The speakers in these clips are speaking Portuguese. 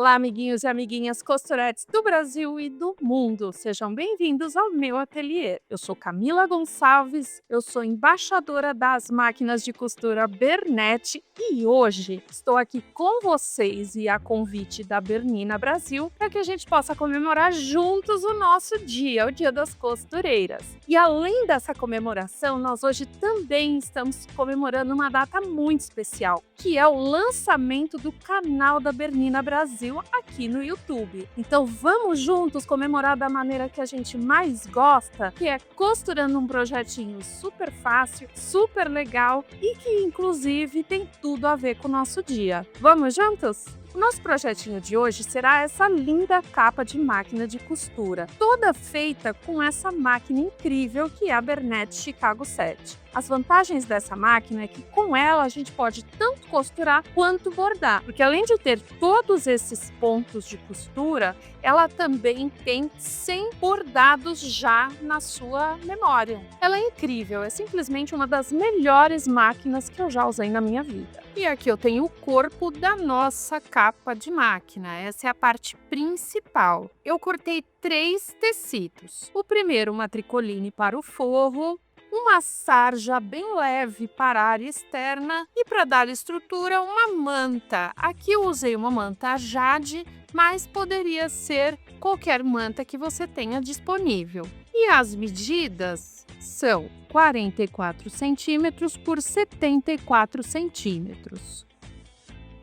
Olá, amiguinhos e amiguinhas costuretes do Brasil e do mundo. Sejam bem-vindos ao meu ateliê. Eu sou Camila Gonçalves, eu sou embaixadora das máquinas de costura Bernete e hoje estou aqui com vocês e a convite da Bernina Brasil para que a gente possa comemorar juntos o nosso dia, o Dia das Costureiras. E além dessa comemoração, nós hoje também estamos comemorando uma data muito especial, que é o lançamento do canal da Bernina Brasil aqui no YouTube. Então vamos juntos comemorar da maneira que a gente mais gosta, que é costurando um projetinho super fácil, super legal e que inclusive tem tudo a ver com o nosso dia. Vamos juntos? O nosso projetinho de hoje será essa linda capa de máquina de costura, toda feita com essa máquina incrível que é a Bernete Chicago 7. As vantagens dessa máquina é que com ela a gente pode tanto costurar quanto bordar, porque além de ter todos esses pontos de costura, ela também tem 100 bordados já na sua memória. Ela é incrível, é simplesmente uma das melhores máquinas que eu já usei na minha vida. E aqui eu tenho o corpo da nossa capa de máquina, essa é a parte principal. Eu cortei 3 tecidos. O primeiro, uma tricoline para o forro, uma sarja bem leve para a área externa e para dar estrutura uma manta. Aqui eu usei uma manta jade, mas poderia ser qualquer manta que você tenha disponível. E as medidas são 44 centímetros por 74 centímetros.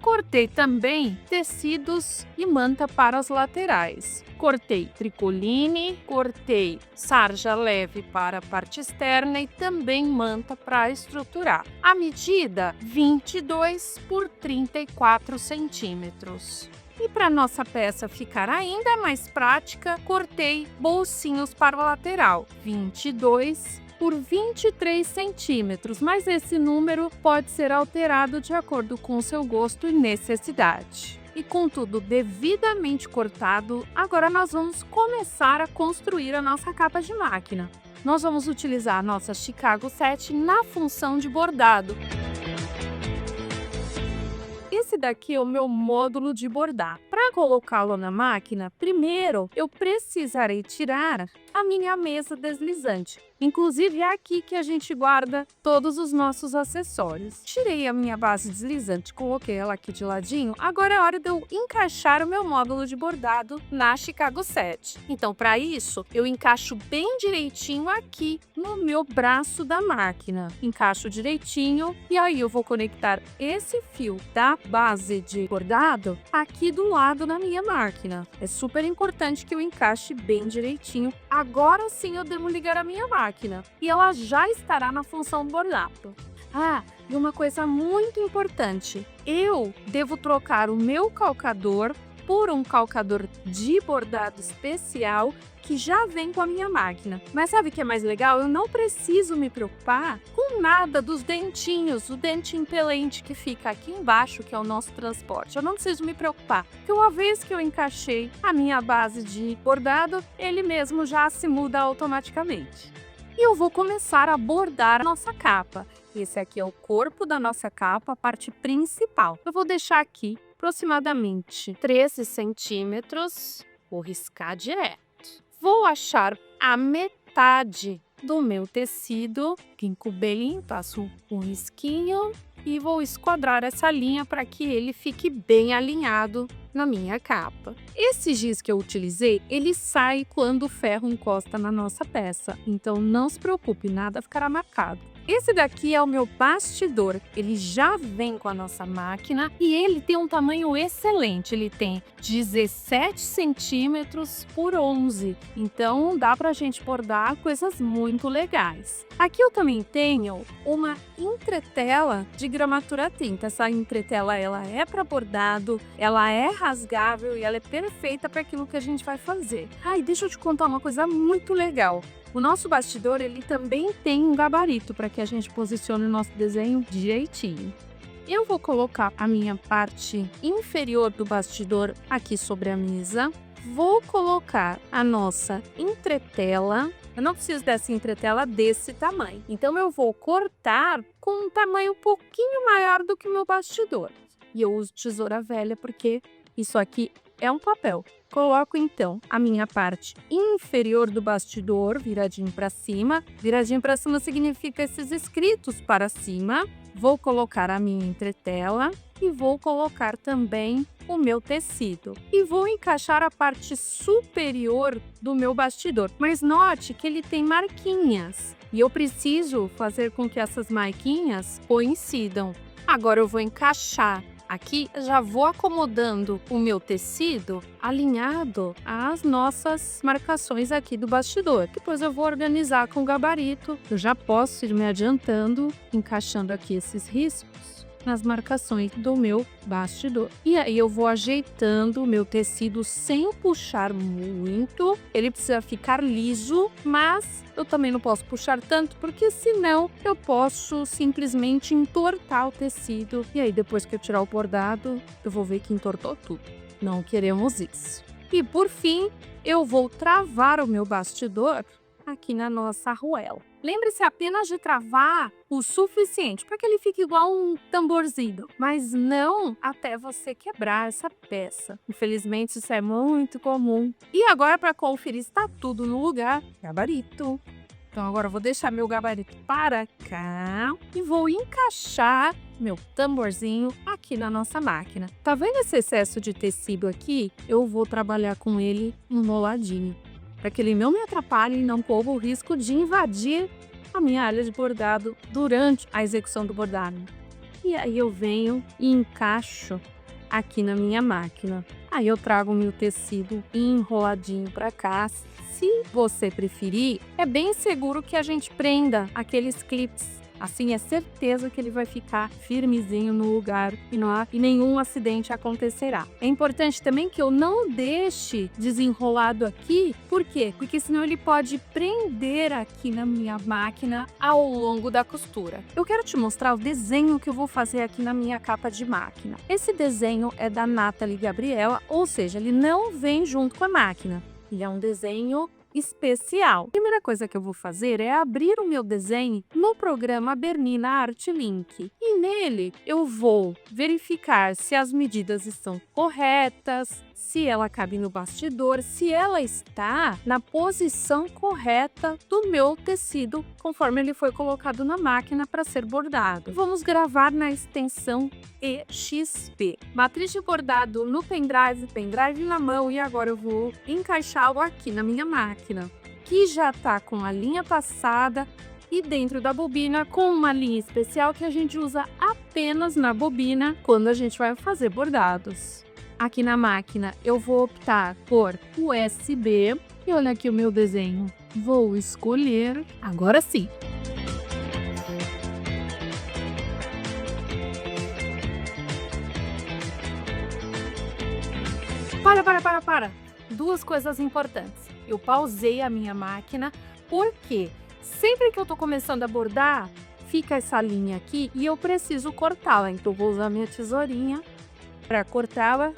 Cortei também tecidos e manta para as laterais. Cortei tricoline, cortei sarja leve para a parte externa e também manta para estruturar. A medida 22 por 34 centímetros. E para nossa peça ficar ainda mais prática, cortei bolsinhos para a lateral, 22 por 23 centímetros, mas esse número pode ser alterado de acordo com o seu gosto e necessidade. E com tudo devidamente cortado, agora nós vamos começar a construir a nossa capa de máquina. Nós vamos utilizar a nossa Chicago 7 na função de bordado. Esse daqui é o meu módulo de bordar. Para colocá-lo na máquina, primeiro eu precisarei tirar a minha mesa deslizante. Inclusive é aqui que a gente guarda todos os nossos acessórios. Tirei a minha base deslizante, coloquei ela aqui de ladinho. Agora é hora de eu encaixar o meu módulo de bordado na Chicago 7. Então, para isso, eu encaixo bem direitinho aqui no meu braço da máquina. Encaixo direitinho e aí eu vou conectar esse fio da base de bordado aqui do lado da minha máquina. É super importante que eu encaixe bem direitinho. Agora sim eu devo ligar a minha máquina e ela já estará na função bordado. Ah, e uma coisa muito importante, eu devo trocar o meu calcador por um calcador de bordado especial que já vem com a minha máquina. Mas sabe o que é mais legal? Eu não preciso me preocupar com nada dos dentinhos, o dente impelente que fica aqui embaixo, que é o nosso transporte. Eu não preciso me preocupar, porque uma vez que eu encaixei a minha base de bordado, ele mesmo já se muda automaticamente. E eu vou começar a bordar a nossa capa. Esse aqui é o corpo da nossa capa, a parte principal. Eu vou deixar aqui aproximadamente 13 centímetros, vou riscar direto. Vou achar a metade do meu tecido, pinco bem, passo um risquinho e vou esquadrar essa linha para que ele fique bem alinhado na minha capa. Esse giz que eu utilizei, ele sai quando o ferro encosta na nossa peça, então não se preocupe, nada ficará marcado. Esse daqui é o meu bastidor, ele já vem com a nossa máquina e ele tem um tamanho excelente, ele tem 17 centímetros por 11, então dá pra gente bordar coisas muito legais. Aqui eu também tenho uma entretela de gramatura tinta, essa entretela ela é para bordado, ela é rasgável e ela é perfeita para aquilo que a gente vai fazer. Ai, deixa eu te contar uma coisa muito legal. O nosso bastidor, ele também tem um gabarito para que a gente posicione o nosso desenho direitinho. Eu vou colocar a minha parte inferior do bastidor aqui sobre a mesa. Vou colocar a nossa entretela. Eu não preciso dessa entretela desse tamanho. Então, eu vou cortar com um tamanho um pouquinho maior do que o meu bastidor. E eu uso tesoura velha porque Isso aqui é um papel. Coloco então a minha parte inferior do bastidor viradinho para cima. Viradinho para cima significa esses escritos para cima. Vou colocar a minha entretela e vou colocar também o meu tecido. E vou encaixar a parte superior do meu bastidor. Mas note que ele tem marquinhas. E eu preciso fazer com que essas marquinhas coincidam. Agora eu vou encaixar. Aqui já vou acomodando o meu tecido alinhado às nossas marcações aqui do bastidor. Depois eu vou organizar com o gabarito. Eu já posso ir me adiantando, encaixando aqui esses riscos nas marcações do meu bastidor. E aí eu vou ajeitando o meu tecido sem puxar muito. Ele precisa ficar liso, mas eu também não posso puxar tanto, porque senão eu posso simplesmente entortar o tecido. E aí depois que eu tirar o bordado, eu vou ver que entortou tudo. Não queremos isso. E por fim, eu vou travar o meu bastidor aqui na nossa arruela. Lembre-se apenas de travar o suficiente para que ele fique igual um tamborzinho, mas não até você quebrar essa peça. Infelizmente, isso é muito comum. E agora, para conferir se está tudo no lugar, gabarito. Então agora eu vou deixar meu gabarito para cá e vou encaixar meu tamborzinho aqui na nossa máquina. Tá vendo esse excesso de tecido aqui? Eu vou trabalhar com ele enroladinho, para que ele não me atrapalhe e não corra o risco de invadir a minha área de bordado durante a execução do bordado. E aí eu venho e encaixo aqui na minha máquina. Aí eu trago o meu tecido enroladinho para cá. Se você preferir, é bem seguro que a gente prenda aqueles clips. Assim é certeza que ele vai ficar firmezinho no lugar e nenhum acidente acontecerá. É importante também que eu não deixe desenrolado aqui. Por quê? Porque senão ele pode prender aqui na minha máquina ao longo da costura. Eu quero te mostrar o desenho que eu vou fazer aqui na minha capa de máquina. Esse desenho é da Nathalie Gabriela, ou seja, ele não vem junto com a máquina. Ele é um desenho especial. A primeira coisa que eu vou fazer é abrir o meu desenho no programa Bernina Art Link. E nele eu vou verificar se as medidas estão corretas, se ela cabe no bastidor, se ela está na posição correta do meu tecido, conforme ele foi colocado na máquina para ser bordado. Vamos gravar na extensão EXP. Matriz de bordado no pendrive na mão, e agora eu vou encaixá-lo aqui na minha máquina, que já está com a linha passada e dentro da bobina com uma linha especial que a gente usa apenas na bobina quando a gente vai fazer bordados. Aqui na máquina eu vou optar por USB e olha aqui o meu desenho. Vou escolher, agora sim. Para! Duas coisas importantes. Eu pausei a minha máquina porque sempre que eu tô começando a bordar, fica essa linha aqui e eu preciso cortá-la. Então vou usar minha tesourinha para cortá-la.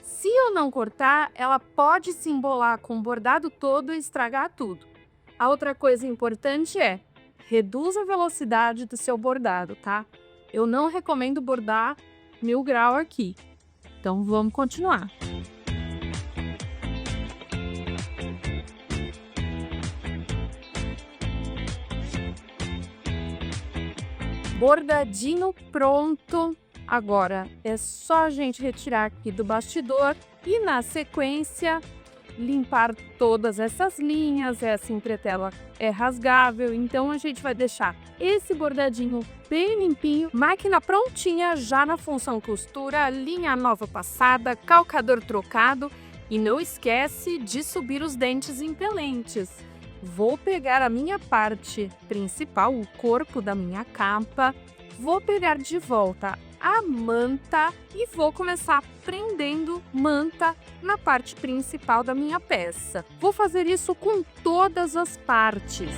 Se eu não cortar, ela pode se embolar com o bordado todo e estragar tudo. A outra coisa importante é reduza a velocidade do seu bordado, tá? Eu não recomendo bordar 1000 graus aqui. Então vamos continuar. Bordadinho pronto. Agora é só a gente retirar aqui do bastidor e na sequência limpar todas essas linhas. Essa entretela é rasgável, então a gente vai deixar esse bordadinho bem limpinho, máquina prontinha já na função costura, linha nova passada, calcador trocado e não esquece de subir os dentes impelentes. Vou pegar a minha parte principal, o corpo da minha capa, vou pegar de volta a manta e vou começar prendendo manta na parte principal da minha peça. Vou fazer isso com todas as partes.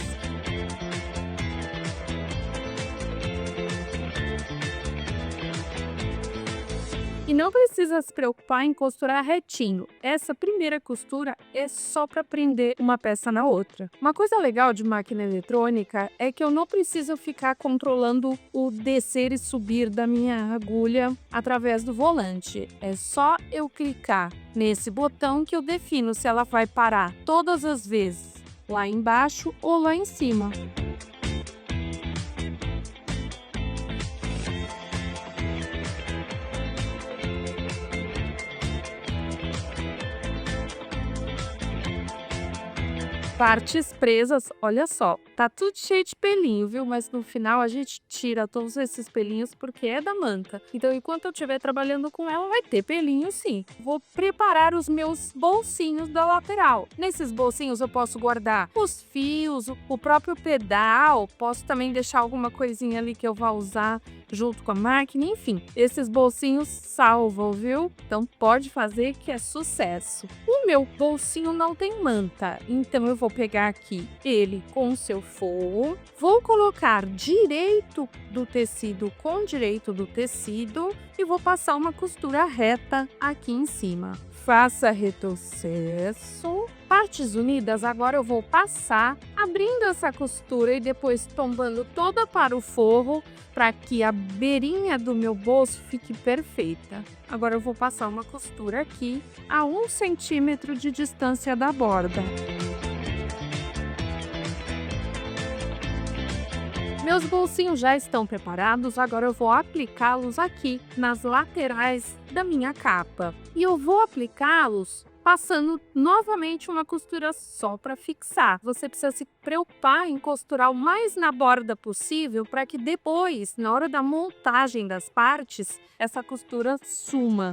E não precisa se preocupar em costurar retinho. Essa primeira costura é só para prender uma peça na outra. Uma coisa legal de máquina eletrônica é que eu não preciso ficar controlando o descer e subir da minha agulha através do volante. É só eu clicar nesse botão que eu defino se ela vai parar todas as vezes lá embaixo ou lá em cima. Partes presas, olha só, tá tudo cheio de pelinho, viu? Mas no final a gente tira todos esses pelinhos porque é da manta. Então, enquanto eu estiver trabalhando com ela, vai ter pelinho sim. Vou preparar os meus bolsinhos da lateral. Nesses bolsinhos eu posso guardar os fios, o próprio pedal, posso também deixar alguma coisinha ali que eu vá usar junto com a máquina, enfim. Esses bolsinhos salvam, viu? Então pode fazer que é sucesso. O meu bolsinho não tem manta, então eu vou pegar aqui ele com o seu forro, vou colocar direito do tecido com direito do tecido e vou passar uma costura reta aqui em cima. Faça retrocesso. Partes unidas, agora eu vou passar abrindo essa costura e depois tombando toda para o forro para que a beirinha do meu bolso fique perfeita. Agora eu vou passar uma costura aqui a 1 centímetro de distância da borda. Meus bolsinhos já estão preparados, agora eu vou aplicá-los aqui nas laterais da minha capa. E eu vou aplicá-los passando novamente uma costura só para fixar. Você precisa se preocupar em costurar o mais na borda possível para que depois, na hora da montagem das partes, essa costura suma.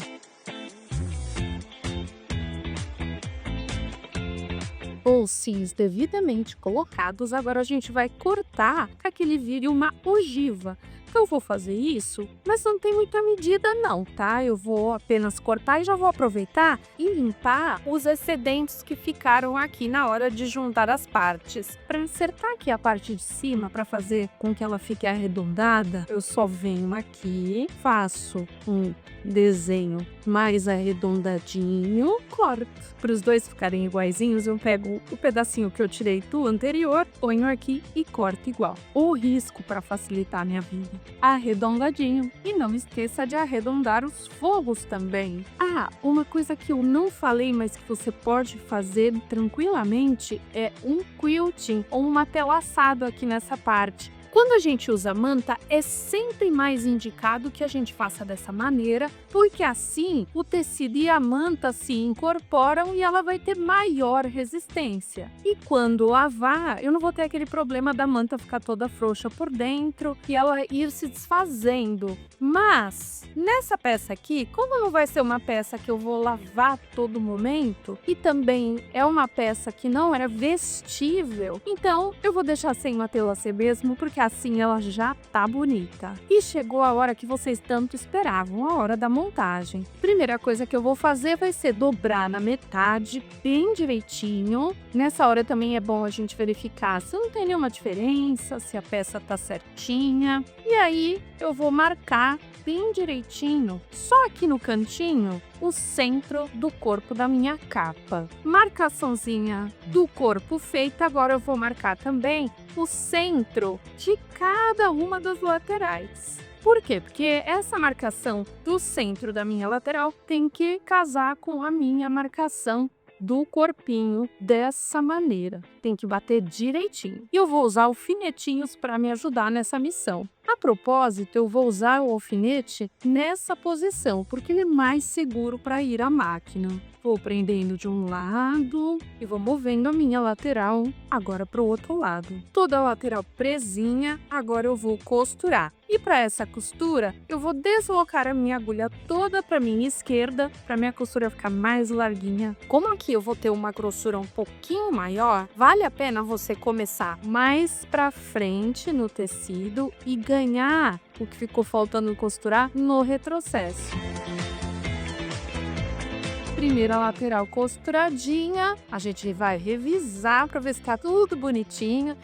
Bolsinhos devidamente colocados, agora a gente vai cortar para que ele vire uma ogiva. Eu vou fazer isso, mas não tem muita medida não, tá? Eu vou apenas cortar e já vou aproveitar e limpar os excedentes que ficaram aqui na hora de juntar as partes. Para acertar aqui a parte de cima, para fazer com que ela fique arredondada, eu só venho aqui, faço um desenho mais arredondadinho, corto. Para os dois ficarem iguaizinhos, eu pego o pedacinho que eu tirei do anterior, ponho aqui e corto igual. O risco para facilitar a minha vida. Arredondadinho. E não esqueça de arredondar os forros também. Ah, uma coisa que eu não falei, mas que você pode fazer tranquilamente é um quilting ou um matelaçado aqui nessa parte. Quando a gente usa manta, é sempre mais indicado que a gente faça dessa maneira, porque assim o tecido e a manta se incorporam e ela vai ter maior resistência. E quando lavar, eu não vou ter aquele problema da manta ficar toda frouxa por dentro e ela ir se desfazendo. Mas, nessa peça aqui, como não vai ser uma peça que eu vou lavar a todo momento, e também é uma peça que não era vestível, então eu vou deixar sem matelassê mesmo, porque assim ela já tá bonita. E chegou a hora que vocês tanto esperavam, a hora da montagem. Primeira coisa que eu vou fazer vai ser dobrar na metade, bem direitinho. Nessa hora também é bom a gente verificar se não tem nenhuma diferença, se a peça tá certinha. E aí eu vou marcar bem direitinho, só aqui no cantinho, o centro do corpo da minha capa. Marcaçãozinha do corpo feita, agora eu vou marcar também o centro de cada uma das laterais. Por quê? Porque essa marcação do centro da minha lateral tem que casar com a minha marcação do corpinho dessa maneira. Tem que bater direitinho. E eu vou usar alfinetinhos para me ajudar nessa missão. A propósito, eu vou usar o alfinete nessa posição, porque ele é mais seguro para ir à máquina. Vou prendendo de um lado e vou movendo a minha lateral agora para o outro lado. Toda a lateral presinha, agora eu vou costurar. E para essa costura, eu vou deslocar a minha agulha toda para minha esquerda, para minha costura ficar mais larguinha. Como aqui eu vou ter uma grossura um pouquinho maior, vale a pena você começar mais para frente no tecido e ganhar o que ficou faltando costurar no retrocesso. Primeira lateral costuradinha, a gente vai revisar para ver se tá tudo bonitinho.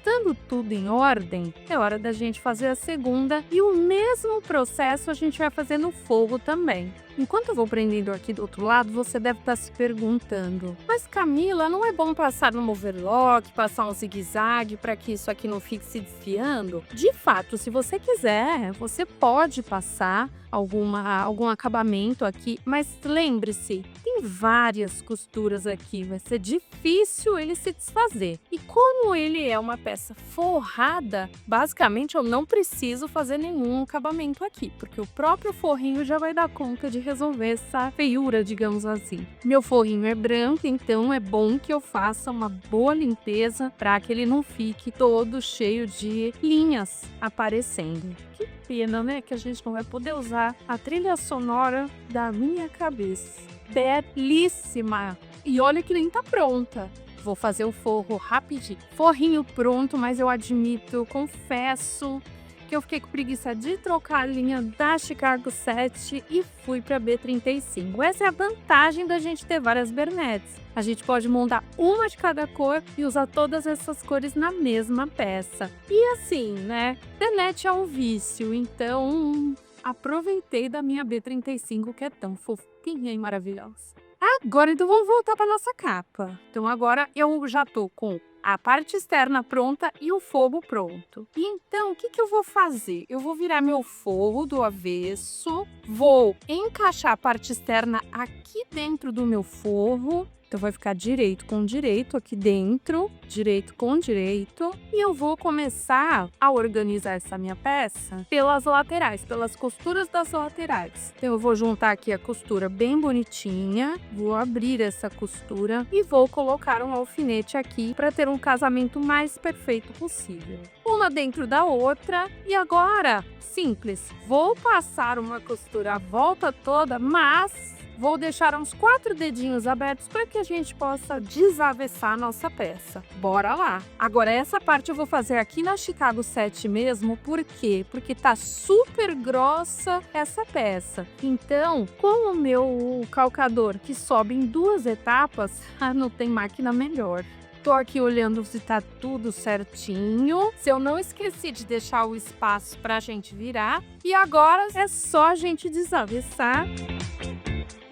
estando tudo em ordem, é hora da gente fazer a segunda e o mesmo processo a gente vai fazer no forro também. Enquanto eu vou prendendo aqui do outro lado, você deve estar se perguntando: mas Camila, não é bom passar no overlock, passar um zigue-zague para que isso aqui não fique se desfiando? De fato, se você quiser, você pode passar algum acabamento aqui, mas lembre-se, tem várias costuras aqui, vai ser difícil ele se desfazer. E como ele é uma peça forrada, basicamente eu não preciso fazer nenhum acabamento aqui, porque o próprio forrinho já vai dar conta de resolver essa feiura, digamos assim. Meu forrinho é branco, então é bom que eu faça uma boa limpeza para que ele não fique todo cheio de linhas aparecendo. Que pena, né, que a gente não vai poder usar a trilha sonora da minha cabeça. Belíssima! E olha que nem tá pronta. Vou fazer o forro rapidinho. Forrinho pronto, mas eu admito, confesso que eu fiquei com preguiça de trocar a linha da Chicago 7 e fui para B35. Essa é a vantagem da gente ter várias Bernettes. A gente pode montar uma de cada cor e usar todas essas cores na mesma peça. E assim, né? Bernette é um vício, então aproveitei da minha B35, que é tão fofinha e maravilhosa. Agora, então, vamos voltar para nossa capa. Então, agora eu já tô com a parte externa pronta e o forro pronto. E então, o que eu vou fazer? Eu vou virar meu forro do avesso, vou encaixar a parte externa aqui dentro do meu forro. Então, vai ficar direito com direito aqui dentro, direito com direito. E eu vou começar a organizar essa minha peça pelas laterais, pelas costuras das laterais. Então, eu vou juntar aqui a costura bem bonitinha, vou abrir essa costura e vou colocar um alfinete aqui para ter um casamento mais perfeito possível. Uma dentro da outra. E agora, simples, vou passar uma costura a volta toda, mas vou deixar uns 4 dedinhos abertos para que a gente possa desavessar a nossa peça. Bora lá! Agora, essa parte eu vou fazer aqui na Chicago 7 mesmo. Por quê? Porque tá super grossa essa peça. Então, com o meu calcador que sobe em 2 etapas, não tem máquina melhor. Tô aqui olhando se tá tudo certinho, se eu não esqueci de deixar o espaço pra gente virar. E agora é só a gente desavessar.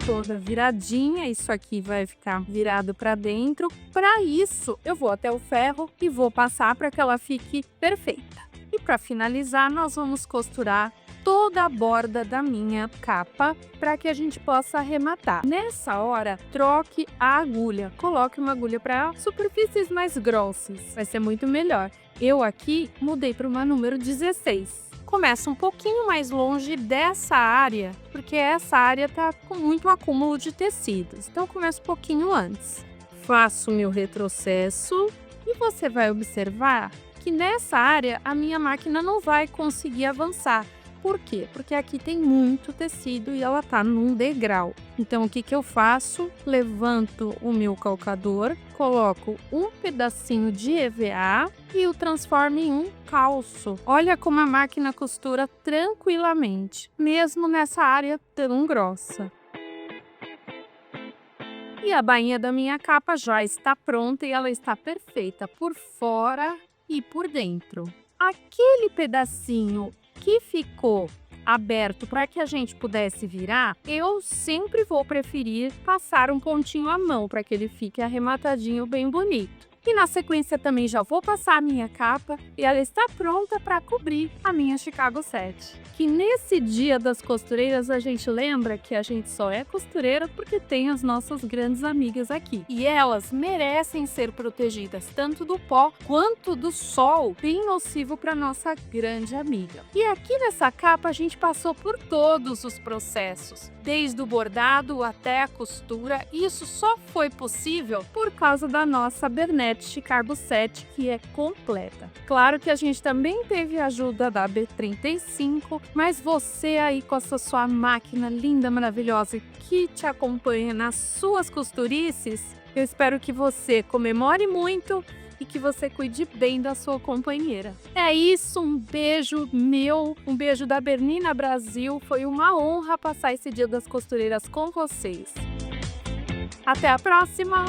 Toda viradinha, isso aqui vai ficar virado para dentro. Para isso, eu vou até o ferro e vou passar para que ela fique perfeita. E para finalizar, nós vamos costurar toda a borda da minha capa para que a gente possa arrematar. Nessa hora, troque a agulha. Coloque uma agulha para superfícies mais grossas, vai ser muito melhor. Eu aqui mudei para uma número 16. Começa um pouquinho mais longe dessa área, porque essa área tá com muito acúmulo de tecidos. Então, eu começo um pouquinho antes. Faço o meu retrocesso e você vai observar que nessa área a minha máquina não vai conseguir avançar. Por quê? Porque aqui tem muito tecido e ela tá num degrau. Então, o que eu faço? Levanto o meu calcador, coloco um pedacinho de EVA e o transformo em um calço. Olha como a máquina costura tranquilamente, mesmo nessa área tão grossa. E a bainha da minha capa já está pronta e ela está perfeita por fora e por dentro. Aquele pedacinho que ficou aberto para que a gente pudesse virar, eu sempre vou preferir passar um pontinho à mão para que ele fique arrematadinho bem bonito. E na sequência também já vou passar a minha capa e ela está pronta para cobrir a minha Chicago 7. Que nesse dia das costureiras a gente lembra que a gente só é costureira porque tem as nossas grandes amigas aqui. E elas merecem ser protegidas tanto do pó quanto do sol bem nocivo para nossa grande amiga. E aqui nessa capa a gente passou por todos os processos, desde o bordado até a costura. E isso só foi possível por causa da nossa Bernette Chicago 7, que é completa. Claro que a gente também teve a ajuda da B35, mas você aí com essa sua máquina linda, maravilhosa, que te acompanha nas suas costurices, eu espero que você comemore muito e que você cuide bem da sua companheira. É isso, um beijo meu, um beijo da Bernina Brasil. Foi uma honra passar esse Dia das Costureiras com vocês. Até a próxima!